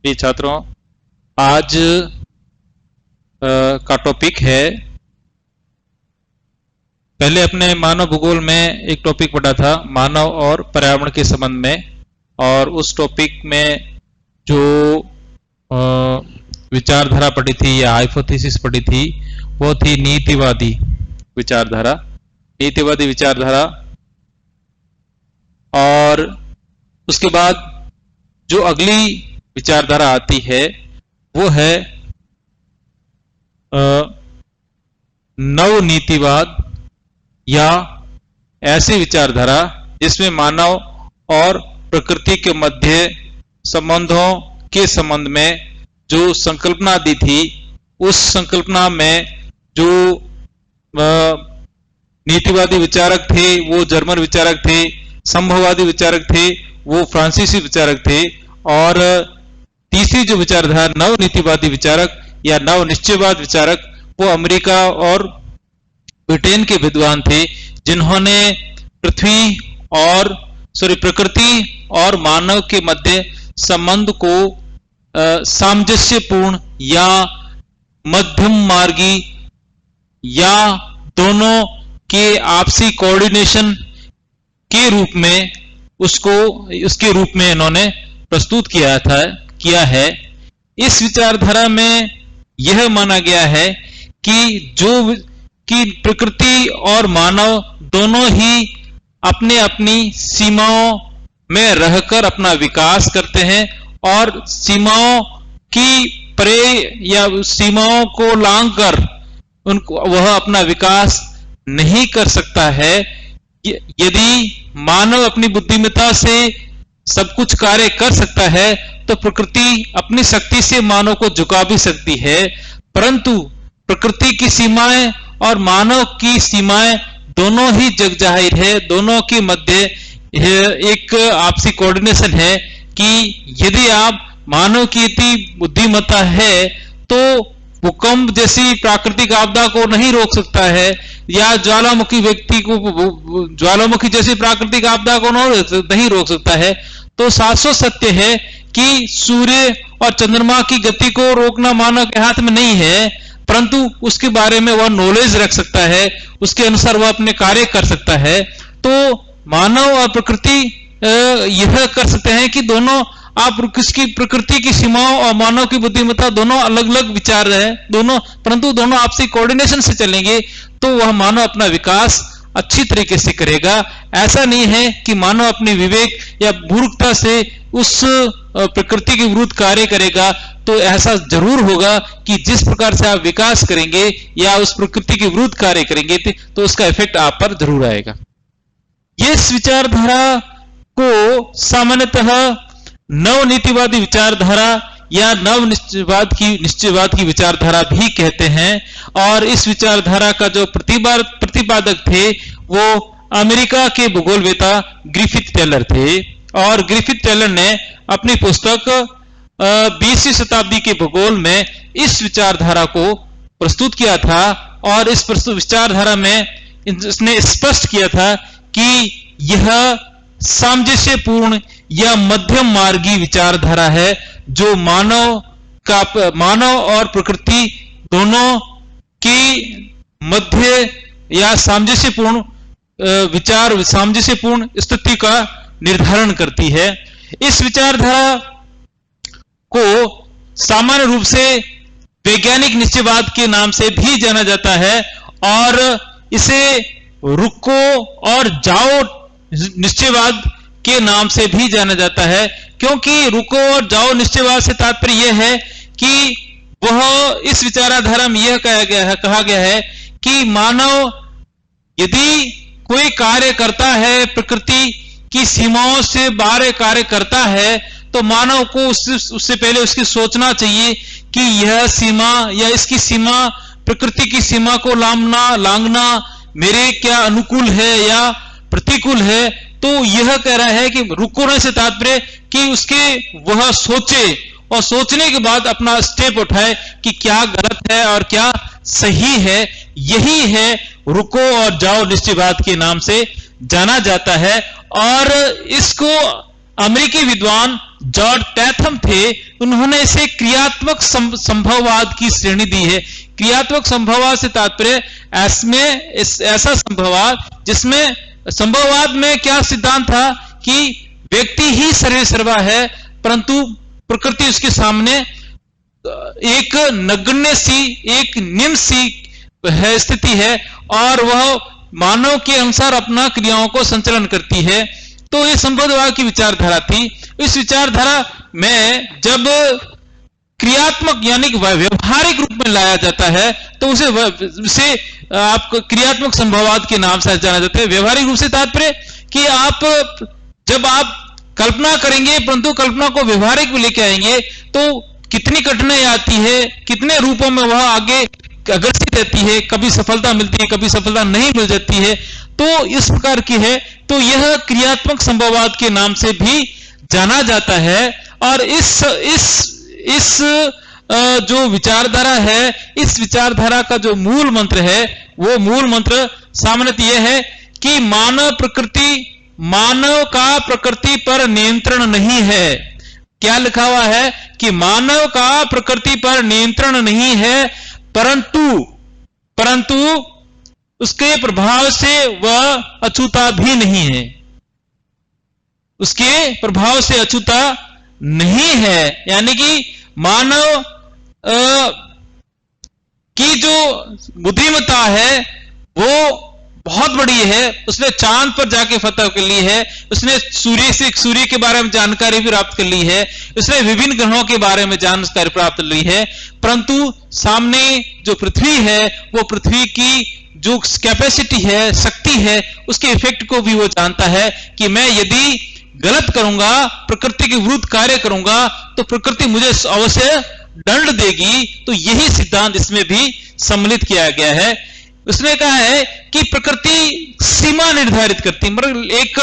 प्रिय छात्रों, आज का टॉपिक है, पहले अपने मानव भूगोल में एक टॉपिक पढ़ा था मानव और पर्यावरण के संबंध में, और उस टॉपिक में जो विचारधारा पढ़ी थी या हाइपोथेसिस पढ़ी थी वो थी नीतिवादी विचारधारा। नीतिवादी विचारधारा, और उसके बाद जो अगली विचारधारा आती है वो है नवनीतिवाद, या ऐसी विचारधारा जिसमें मानव और प्रकृति के मध्य संबंधों के संबंध में जो संकल्पना दी थी, उस संकल्पना में जो नीतिवादी विचारक थे वो जर्मन विचारक थे, संभववादी विचारक थे वो फ्रांसीसी विचारक थे, और तीसरी जो विचारधारा नवनीतिवादी विचारक या नवनिश्चयवाद विचारक वो अमेरिका और ब्रिटेन के विद्वान थे, जिन्होंने प्रकृति और मानव के मध्य संबंध को सामंजस्यपूर्ण या मध्यम मार्गी या दोनों के आपसी कोऑर्डिनेशन के रूप में उसके रूप में इन्होंने प्रस्तुत किया है। इस विचारधारा में यह माना गया है कि प्रकृति और मानव दोनों ही अपने अपनी सीमाओं में रहकर अपना विकास करते हैं, और सीमाओं की परे या सीमाओं को लांघकर वह अपना विकास नहीं कर सकता है। यदि मानव अपनी बुद्धिमत्ता से सब कुछ कार्य कर सकता है तो प्रकृति अपनी शक्ति से मानव को झुका भी सकती है, परंतु प्रकृति की सीमाएं और मानव की सीमाएं दोनों ही जग जाहिर है। दोनों के मध्य एक आपसी कोऑर्डिनेशन है कि यदि आप मानव की इतनी बुद्धिमत्ता है तो भूकंप जैसी प्राकृतिक आपदा को नहीं रोक सकता है, या ज्वालामुखी जैसी प्राकृतिक आपदा को नहीं रोक सकता है। तो शाश्वत सत्य है कि सूर्य और चंद्रमा की गति को रोकना मानव के हाथ में नहीं है, परंतु उसके बारे में वह नॉलेज रख सकता है, उसके अनुसार वह अपने कार्य कर सकता है। तो मानव और प्रकृति यह कर सकते हैं कि दोनों प्रकृति की सीमाओं और मानव की बुद्धिमत्ता दोनों अलग अलग विचार है, परंतु दोनों आपसी कोऑर्डिनेशन से चलेंगे तो वह मानव अपना विकास अच्छी तरीके से करेगा। ऐसा नहीं है कि मानव अपने विवेक या मूर्खता से उस प्रकृति के विरुद्ध कार्य करेगा। तो ऐसा जरूर होगा कि जिस प्रकार से आप विकास करेंगे या उस प्रकृति के विरुद्ध कार्य करेंगे तो उसका इफेक्ट आप पर जरूर आएगा। इस विचारधारा को सामान्यतः नवनीतिवादी विचारधारा या निश्चयवाद की विचारधारा भी कहते हैं, और इस विचारधारा का जो प्रतिपादक थे वो अमेरिका के भूगोलवेता ग्रिफिथ टेलर थे, और ग्रिफिथ टेलर ने अपनी पुस्तक 20वीं शताब्दी के भूगोल में इस विचारधारा को प्रस्तुत किया था, और इस विचारधारा में इसने स्पष्ट किया था कि यह सामंजस्यपूर्ण या मध्यम मार्गी विचारधारा है, जो मानव और प्रकृति दोनों की मध्य या सामंजस्यपूर्ण स्थिति का निर्धारण करती है। इस विचारधारा को सामान्य रूप से वैज्ञानिक निश्चयवाद के नाम से भी जाना जाता है, और इसे रुक्को और जाओ निश्चयवाद के नाम से भी जाना जाता है, क्योंकि रुको और जाओ निश्चयवाद से तात्पर्य यह है कि वह इस विचारधारा में यह कहा गया है कि मानव यदि कोई कार्य करता है, प्रकृति की सीमाओं से बाहर कार्य करता है, तो मानव को उससे पहले उसकी सोचना चाहिए कि यह सीमा या इसकी सीमा प्रकृति की सीमा को लांघना मेरे क्या अनुकूल है या प्रतिकूल है। तो यह कह रहा है कि रुकने से तात्पर्य कि वह सोचे और सोचने के बाद अपना स्टेप उठाए कि क्या गलत है और क्या सही है। यही है रुको और जाओ निश्चयवाद के नाम से जाना जाता है, और इसको अमेरिकी विद्वान जॉर्ज टैथम थे, उन्होंने इसे क्रियात्मक संभववाद की श्रेणी दी है। क्रियात्मक संभववाद से तात्पर्य ऐसा संभववाद जिसमें, संभववाद में क्या सिद्धांत था कि व्यक्ति ही सर्वे सर्वा है, परंतु प्रकृति उसके सामने एक नगण्य सी, एक निम्न सी है स्थिति है, और वह मानव के अनुसार अपना क्रियाओं को संचालन करती है। तो ये संभववाद की विचारधारा थी। इस विचारधारा में जब क्रियात्मक यानी कि व्यवहारिक रूप में लाया जाता है तो उसे आप क्रियात्मक संभववाद के नाम से जाना जाता है। व्यवहारिक रूप से तात्पर्य कि जब आप कल्पना करेंगे परंतु कल्पना को व्यवहारिक में लेके आएंगे तो कितनी कठिनाई आती है, कितने रूपों में वह आगे अग्रसित रहती है, कभी सफलता मिलती है, कभी सफलता नहीं मिल जाती है, तो इस प्रकार की है। तो यह क्रियात्मक संभववाद के नाम से भी जाना जाता है। और इस जो विचारधारा है, इस विचारधारा का जो मूल मंत्र है, वो मूल मंत्र सामान्यतः यह है कि मानव का प्रकृति पर नियंत्रण नहीं है। क्या लिखा हुआ है कि मानव का प्रकृति पर नियंत्रण नहीं है, परंतु उसके प्रभाव से वह अछूता भी नहीं है। उसके प्रभाव से अछूता नहीं है, यानी कि मानव की जो बुद्धिमत्ता है वो बहुत बड़ी है। उसने चांद पर जाके फतह कर ली है, उसने सूर्य के बारे में जानकारी भी प्राप्त कर ली है, उसने विभिन्न ग्रहों के बारे में जानकारी प्राप्त कर ली है, परंतु सामने जो पृथ्वी है, वो पृथ्वी की जो कैपेसिटी है, शक्ति है, उसके इफेक्ट को भी वो जानता है कि मैं यदि गलत करूंगा, प्रकृति के विरुद्ध कार्य करूंगा, तो प्रकृति मुझे अवश्य दंड देगी। तो यही सिद्धांत इसमें भी सम्मिलित किया गया है। उसने कहा है कि प्रकृति सीमा निर्धारित करती है, मतलब एक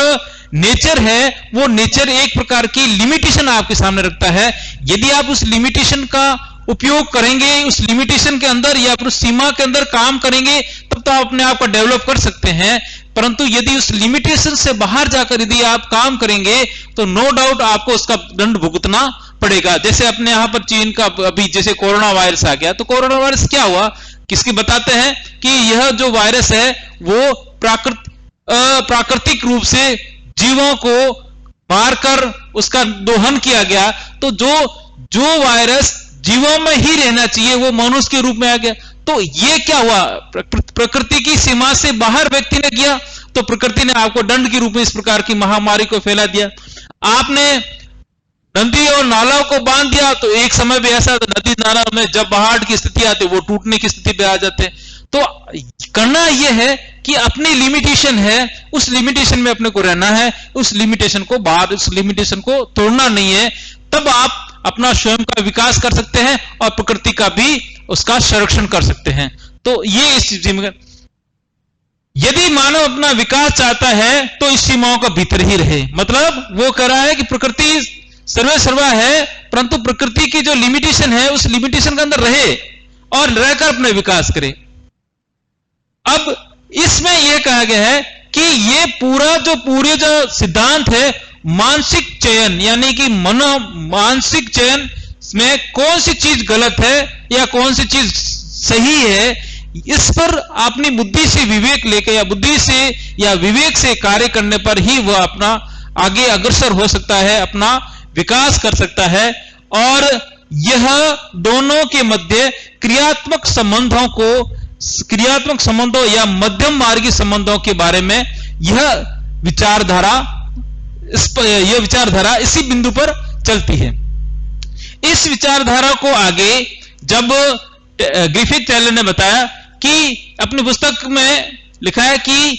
नेचर है, वो नेचर एक प्रकार की लिमिटेशन आपके सामने रखता है। यदि आप उस लिमिटेशन का उपयोग करेंगे, उस लिमिटेशन के अंदर या उस सीमा के अंदर काम करेंगे, तब तो आप अपने आप को डेवलप कर सकते हैं। परंतु यदि उस लिमिटेशन से बाहर जाकर यदि आप काम करेंगे तो नो डाउट आपको उसका दंड भुगतना पड़ेगा। जैसे अपने यहां पर चीन का अभी जैसे कोरोना वायरस आ गया, तो कोरोना वायरस क्या हुआ, किसके बताते हैं कि यह जो वायरस है वो प्राकृतिक रूप से जीवों को मारकर उसका दोहन किया गया। तो जो वायरस जीवों में ही रहना चाहिए वो मनुष्य के रूप में आ गया। तो ये क्या हुआ, प्रकृति की सीमा से बाहर व्यक्ति ने किया, तो प्रकृति ने आपको दंड के रूप में इस प्रकार की महामारी को फैला दिया। आपने नदी और नालों को बांध दिया, तो एक समय भी ऐसा नदी नाला में जब बाढ़ की स्थिति आती है वो टूटने की स्थिति पे आ जाते हैं। तो करना यह है कि अपनी लिमिटेशन है, उस लिमिटेशन में अपने को रहना है, उस लिमिटेशन को तोड़ना नहीं है। तब आप अपना स्वयं का विकास कर सकते हैं और प्रकृति का भी उसका संरक्षण कर सकते हैं। तो ये इस चीज में, यदि मानव अपना विकास चाहता है तो इस सीमाओं का भीतर ही रहे। मतलब वो कह रहा है कि प्रकृति सर्वे सर्वा है, परंतु प्रकृति की जो लिमिटेशन है उस लिमिटेशन के अंदर रहे और रहकर अपने विकास करे। अब इसमें यह कहा गया है कि ये पूरे जो सिद्धांत है मानसिक चयन, यानी कि मानसिक चयन में कौन सी चीज गलत है या कौन सी चीज सही है, इस पर अपनी बुद्धि से विवेक लेकर या बुद्धि से या विवेक से कार्य करने पर ही वह अपना आगे अग्रसर हो सकता है, अपना विकास कर सकता है। और यह दोनों के मध्य क्रियात्मक संबंधों या मध्यम मार्गी संबंधों के बारे में यह विचारधारा इसी बिंदु पर चलती है। इस विचारधारा को आगे जब ग्रिफिथ टेलर ने बताया कि अपनी पुस्तक में लिखा है कि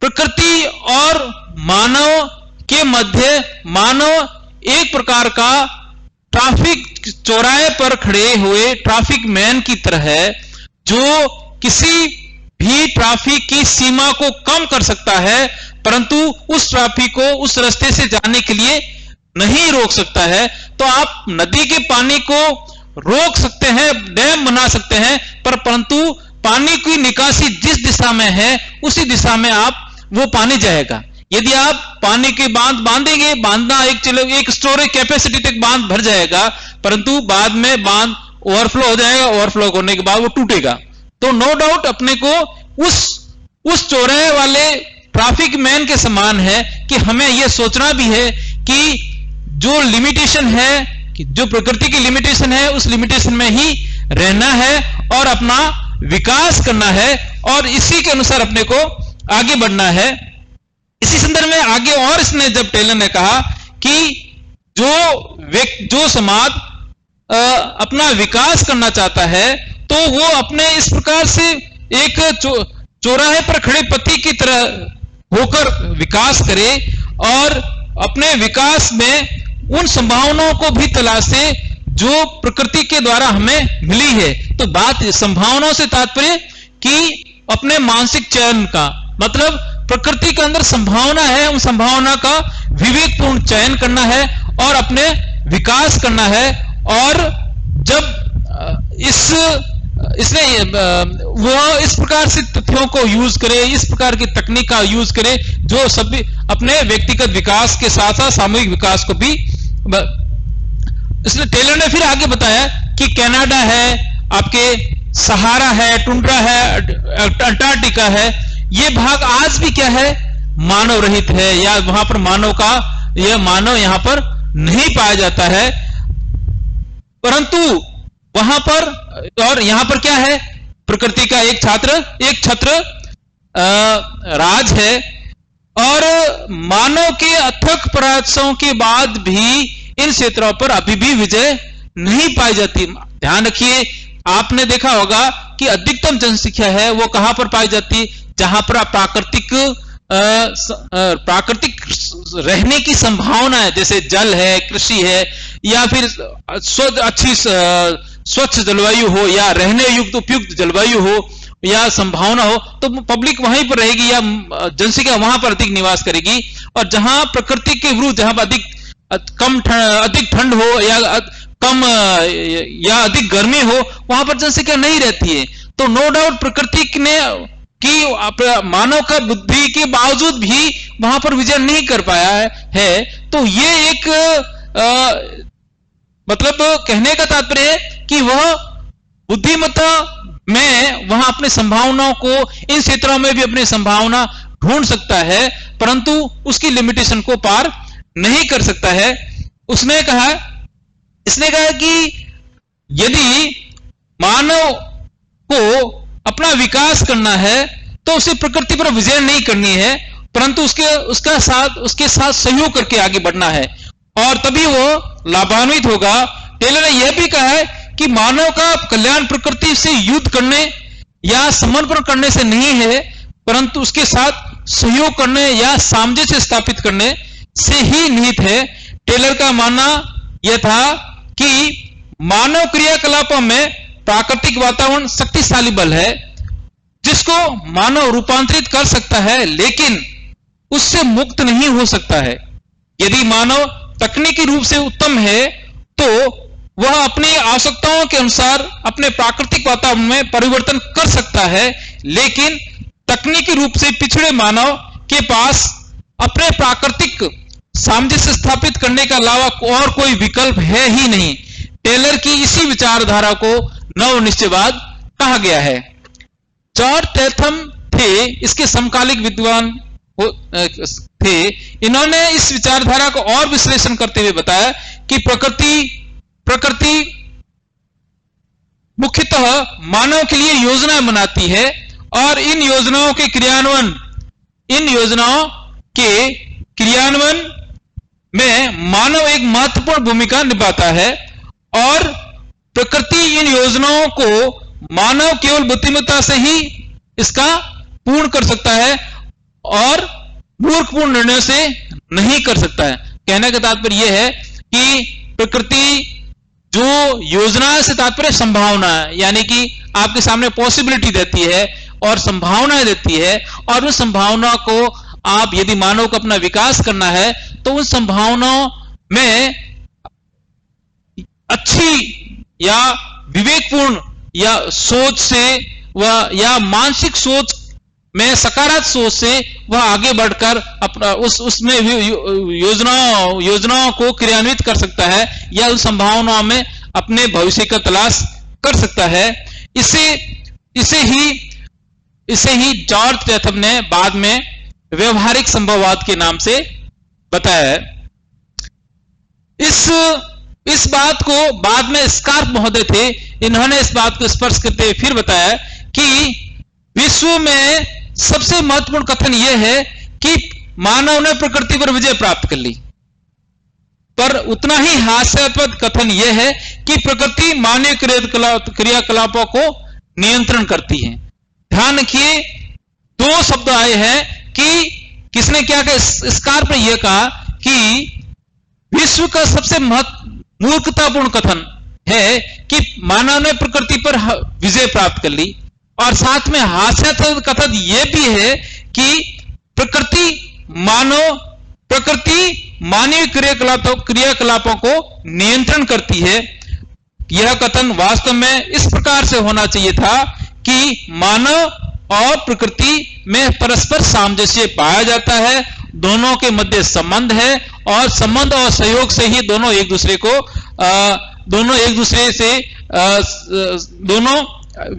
प्रकृति और मानव के मध्य मानव एक प्रकार का ट्रैफिक चौराहे पर खड़े हुए ट्रैफिक मैन की तरह है, जो किसी भी ट्रैफिक की सीमा को कम कर सकता है, परंतु उस ट्रैफिक को उस रास्ते से जाने के लिए नहीं रोक सकता है। तो आप नदी के पानी को रोक सकते हैं, डैम बना सकते हैं, परंतु पानी की निकासी जिस दिशा में है उसी दिशा में वो पानी जाएगा। यदि आप पानी के बांध बांधेंगे, बांधना एक स्टोरेज कैपेसिटी तक बांध भर जाएगा, परंतु बाद में बांध ओवरफ्लो हो जाएगा, ओवरफ्लो होने के बाद वो टूटेगा। तो नो डाउट अपने को उस चौराहे वाले ट्रैफिक मैन के समान है कि हमें यह सोचना भी है कि जो लिमिटेशन है, कि जो प्रकृति की लिमिटेशन है, उस लिमिटेशन में ही रहना है और अपना विकास करना है और इसी के अनुसार अपने को आगे बढ़ना है। इसी संदर्भ में आगे और इसने जब टेलर ने कहा कि जो समाज अपना विकास करना चाहता है तो वो अपने इस प्रकार से एक चौराहे पर खड़े पति की तरह होकर विकास करे और अपने विकास में उन संभावनाओं को भी तलाशे जो प्रकृति के द्वारा हमें मिली है। तो बात संभावनाओं से तात्पर्य कि अपने मानसिक चयन का मतलब प्रकृति के अंदर संभावना है, उन संभावना का विवेकपूर्ण चयन करना है और अपने विकास करना है। और जब इसने वो इस प्रकार से तथ्यों को यूज करे, इस प्रकार की तकनीक का यूज करे जो सभी अपने व्यक्तिगत विकास के साथ साथ सामूहिक विकास को भी। इसलिए टेलर ने फिर आगे बताया कि कनाडा है, आपके सहारा है, टुंड्रा है, अंटार्कटिका है, ये भाग आज भी क्या है, मानव रहित है, या वहां पर मानव यहां पर नहीं पाया जाता है। परंतु वहां पर और यहां पर क्या है, प्रकृति का एक छत्र राज है और मानव के अथक प्रयासों के बाद भी इन क्षेत्रों पर अभी भी विजय नहीं पाई जाती। ध्यान रखिए, आपने देखा होगा कि अधिकतम जनसंख्या है वो कहां पर पाई जाती, जहां पर प्राकृतिक रहने की संभावना है, जैसे जल है, कृषि है, या फिर अच्छी स्वच्छ जलवायु हो, या रहने युक्त उपयुक्त जलवायु हो, या संभावना हो, तो पब्लिक वहीं पर रहेगी या जनसंख्या वहां पर अधिक निवास करेगी। और जहां प्रकृति के विरुद्ध, जहां पर अधिक ठंड हो या अधिक गर्मी हो, वहां पर जनसंख्या नहीं रहती है। तो नो डाउट प्रकृति ने कि मानव का बुद्धि के बावजूद भी वहां पर विजय नहीं कर पाया है। तो ये एक मतलब कहने का तात्पर्य है कि वह बुद्धिमत्ता में वहां अपनी संभावनाओं को, इन क्षेत्रों में भी अपनी संभावना ढूंढ सकता है, परंतु उसकी लिमिटेशन को पार नहीं कर सकता है। इसने कहा कि यदि मानव को अपना विकास करना है तो उसे प्रकृति पर विजय नहीं करनी है, परंतु उसके साथ सहयोग करके आगे बढ़ना है और तभी वो लाभान्वित होगा। टेलर ने यह भी कहा है कि मानव का कल्याण प्रकृति से युद्ध करने या समर्पण करने से नहीं है, परंतु उसके साथ सहयोग करने या सामंजस्य स्थापित करने से ही निहित है। टेलर का मानना यह था कि मानव क्रियाकलापों में प्राकृतिक वातावरण शक्तिशाली बल है जिसको मानव रूपांतरित कर सकता है, लेकिन उससे मुक्त नहीं हो सकता है। यदि मानव तकनीकी रूप से उत्तम है तो वह अपनी आवश्यकताओं के अनुसार अपने प्राकृतिक वातावरण में परिवर्तन कर सकता है, लेकिन तकनीकी रूप से पिछड़े मानव के पास अपने प्राकृतिक सामंजस्य स्थापित करने के अलावा और कोई विकल्प है ही नहीं। टेलर की इसी विचारधारा को नव निश्चयवाद कहा गया है। जॉर्ज टैथम थे इसके समकालिक विद्वान थे। इन्होंने इस विचारधारा को और विश्लेषण करते हुए बताया कि प्रकृति मुख्यतः मानव के लिए योजनाएं बनाती है और इन योजनाओं के क्रियान्वयन में मानव एक महत्वपूर्ण भूमिका निभाता है और प्रकृति इन योजनाओं को मानव केवल बुद्धिमत्ता से ही इसका पूर्ण कर सकता है और मूर्खपूर्ण निर्णय से नहीं कर सकता है। कहने का तात्पर्य यह है कि प्रकृति जो योजना से तात्पर्य संभावना है, यानी कि आपके सामने पॉसिबिलिटी देती है और संभावनाएं देती है, और उस संभावना को आप यदि मानव को अपना विकास करना है तो उन संभावनाओं में अच्छी या विवेकपूर्ण या सोच से या मानसिक सोच में सकारात्मक सोच से वह आगे बढ़कर अपना उसमें योजनाओं को क्रियान्वित कर सकता है या उन संभावनाओं में अपने भविष्य का तलाश कर सकता है। इसे ही जॉर्ज चैथम ने बाद में व्यवहारिक संभववाद के नाम से बताया है। इस बात को बाद में स्कार्फ महोदय थे, इन्होंने इस बात को स्पर्श करते हुए फिर बताया कि विश्व में सबसे महत्वपूर्ण कथन यह है कि मानव ने प्रकृति पर विजय प्राप्त कर ली, पर उतना ही हास्यास्पद कथन यह है कि प्रकृति मानवीय क्रियाकलापों को नियंत्रण करती है। ध्यान रखिए, दो शब्द आए हैं कि किसने क्या कहा, स्कार्फ ने यह कहा कि विश्व का सबसे मूर्खतापूर्ण कथन है कि मानव ने प्रकृति पर विजय प्राप्त कर ली, और साथ में हास्यास्पद कथन यह भी है कि प्रकृति मानवीय क्रियाकलापों को नियंत्रण करती है। यह कथन वास्तव में इस प्रकार से होना चाहिए था कि मानव और प्रकृति में परस्पर सामंजस्य पाया जाता है, दोनों के मध्य संबंध है, और संबंध और सहयोग से ही दोनों एक दूसरे से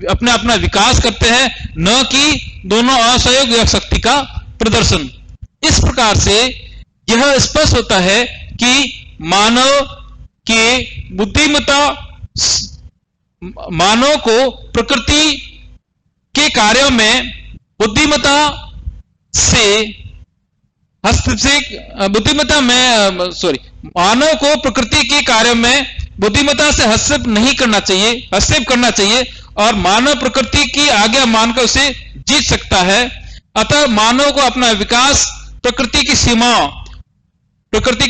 अपना अपना विकास करते हैं, न कि दोनों असहयोग या शक्ति का प्रदर्शन। इस प्रकार से यह स्पष्ट होता है कि मानव को प्रकृति के कार्यों में बुद्धिमत्ता मानव को प्रकृति के कार्यों में बुद्धिमत्ता से हस्तक्षेप नहीं करना चाहिए, हस्तक्षेप करना चाहिए, और मानव प्रकृति की आज्ञा मानकर उसे जीत सकता है। अतः मानव को अपना विकास प्रकृति की सीमाओं, प्रकृति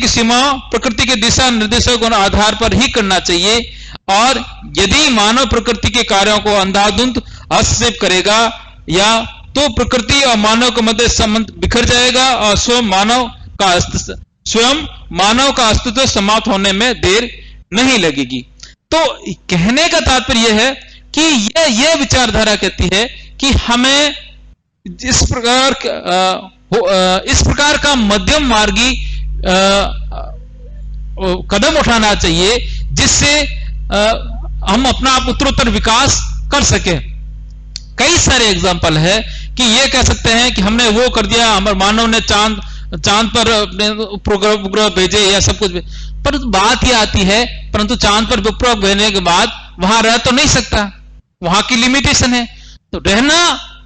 के दिशा निर्देशों के आधार पर ही करना चाहिए, और यदि मानव प्रकृति के कार्यों को अंधाधुंध हस्तक्षेप करेगा या तो प्रकृति और मानव के मध्य संबंध बिखर जाएगा और स्वयं मानव का अस्तित्व समाप्त होने में देर नहीं लगेगी। तो कहने का तात्पर्य यह है कि यह विचारधारा कहती है कि हमें इस प्रकार का मध्यम मार्गी कदम उठाना चाहिए जिससे हम अपना उत्तरोत्तर विकास कर सके। कई सारे एग्जाम्पल है कि ये कह सकते हैं कि हमने वो कर दिया, हमारे मानव ने चांद पर अपने उपग्रह भेजे या सब कुछ, पर बात यह आती है परंतु चांद पर उपग्रह भेजने के बाद वहां रह तो नहीं सकता, वहां की लिमिटेशन है। तो रहना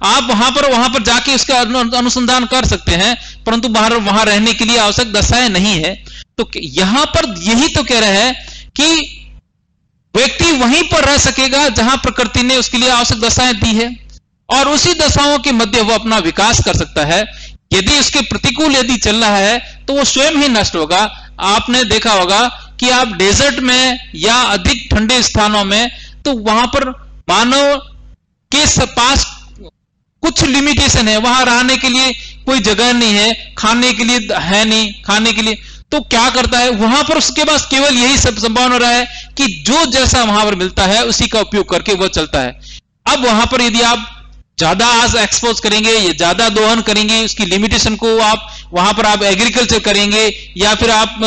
आप वहां पर जाके उसका अनुसंधान कर सकते हैं, परंतु वहां रहने के लिए आवश्यक दशाएं नहीं है। तो यहां पर यही तो कह रहे हैं कि व्यक्ति वहीं पर रह सकेगा जहां प्रकृति ने उसके लिए आवश्यक दशाएं दी है, और उसी दशाओं के मध्य वो अपना विकास कर सकता है। यदि उसके प्रतिकूल यदि चल रहा है तो वो स्वयं ही नष्ट होगा। आपने देखा होगा कि आप डेजर्ट में या अधिक ठंडे स्थानों में, तो वहां पर मानव के पास कुछ लिमिटेशन है, वहां रहने के लिए कोई जगह नहीं है, खाने के लिए है नहीं, खाने के लिए तो क्या करता है, वहां पर उसके पास केवल यही सब संभावना रहा है कि जो जैसा वहां पर मिलता है उसी का उपयोग करके वह चलता है। अब वहां पर यदि आप ज्यादा एक्सपोज करेंगे या ज्यादा दोहन करेंगे, उसकी लिमिटेशन को आप वहां पर आप एग्रीकल्चर करेंगे या फिर आप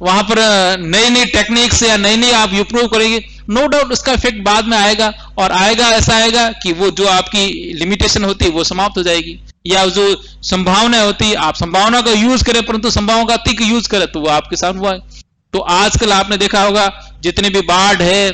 वहां पर नई नई टेक्निक्स या नई नई आप इम्प्रूव करेंगे, नो डाउट उसका इफेक्ट बाद में आएगा, और ऐसा आएगा कि वो जो आपकी लिमिटेशन होती है वो समाप्त हो जाएगी, या जो संभावना होती है आप संभावना का यूज करें परंतु संभावना का अतिक यूज करें तो वो आपके साथ हुआ है। तो आजकल आपने देखा होगा जितने भी बाढ़ है,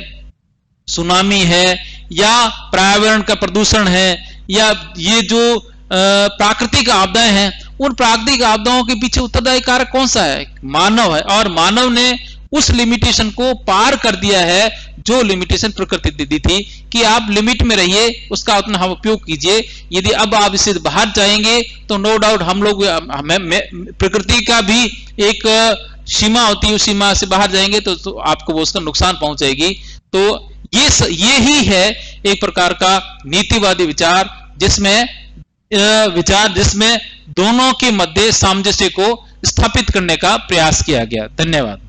सुनामी है, या पर्यावरण का प्रदूषण है, या ये जो प्राकृतिक आपदाएं हैं, उन प्राकृतिक आपदाओं के पीछे उत्तरदायी कारक कौन सा है? मानव है, और मानव ने उस लिमिटेशन को पार कर दिया है जो लिमिटेशन प्रकृति दी थी कि आप लिमिट में रहिए, उसका उतना हम उपयोग कीजिए। यदि अब आप इससे बाहर जाएंगे तो नो डाउट हम लोग प्रकृति का भी एक सीमा होती है, उस सीमा से बाहर जाएंगे तो आपको वो उसका नुकसान पहुंचाएगी। तो ये ही है एक प्रकार का नीतिवादी विचार जिसमें दोनों के मध्य सामंजस्य को स्थापित करने का प्रयास किया गया। धन्यवाद।